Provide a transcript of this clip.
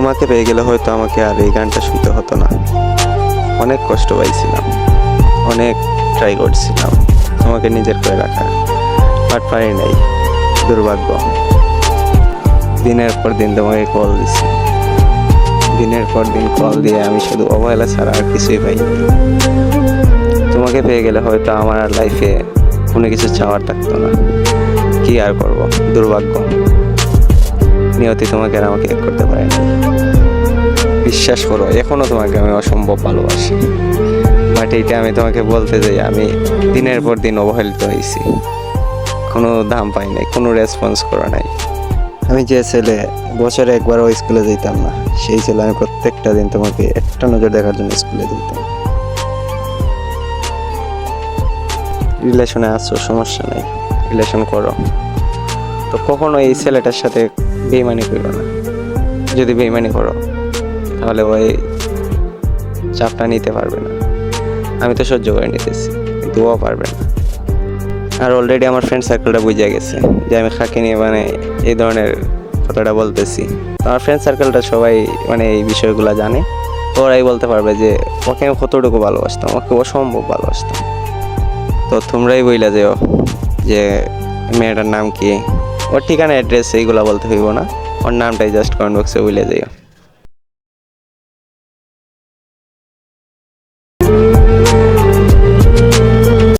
তোমাকে পেয়ে গেলে হয়তো আমাকে আর এই গানটা শুনতে হতো না। অনেক কষ্ট পাইছিলাম, অনেক ট্রাই করছিলাম তোমাকে নিজের করে রাখার, বাট পারি নাই। দুর্ভাগ্য। দিনের পর দিন তোমাকে কল দিছি, দিনের পর দিন কল দিয়ে আমি শুধু অবহেলা ছাড়া আর কিছুই পাইনি। তোমাকে পেয়ে গেলে হয়তো আমার আর লাইফে কোনো কিছু চাওয়ার থাকতো না। কি আর করব, দুর্ভাগ্য। নিয়তি তোমাকে আর আমাকে এক করতে পারেনি। বিশ্বাস করো, এখনো তোমাকে আমি অসম্ভব ভালোবাসি, বাট এইটা আমি তোমাকে বলতে যাই আমি দিনের পর দিন অবহেলিত হয়েছি। কোনো দাম পাই নাই, কোনো রেসপন্স করা নাই। আমি যে ছেলে বছরে একবারও স্কুলে যেতাম না, সেই ছেলে আমি প্রত্যেকটা দিন তোমাকে একটা নজর দেখার জন্য স্কুলে যেতাম। রিলেশনে আছো, সমস্যা নেই, রিলেশন করো, তো কখনো এই ছেলেটার সাথে বেইমানি করো না। যদি বেইমানি করো তাহলে ওই চাপটা নিতে পারবে না। আমি তো সহ্য করে নিতেছি, কিন্তু ও পারবে না। আর অলরেডি আমার ফ্রেন্ড সার্কেলটা বুঝে গেছে যে আমি খাকে নিয়ে এই ধরনের কথাটা বলতেছি। আমার ফ্রেন্ড সার্কেলটা সবাই এই বিষয়গুলো জানে। ওরাই বলতে পারবে যে ওকে আমি কতটুকু ভালোবাসতাম, ওকে অসম্ভব ভালোবাসতাম। তো তোমরাই বইলা যেও যে মেয়েটার নাম কি, ওর ঠিকানা অ্যাড্রেস এইগুলো বলতে হইব না, ওর নামটাই জাস্ট কমেন্ট বক্সে বলে যেও।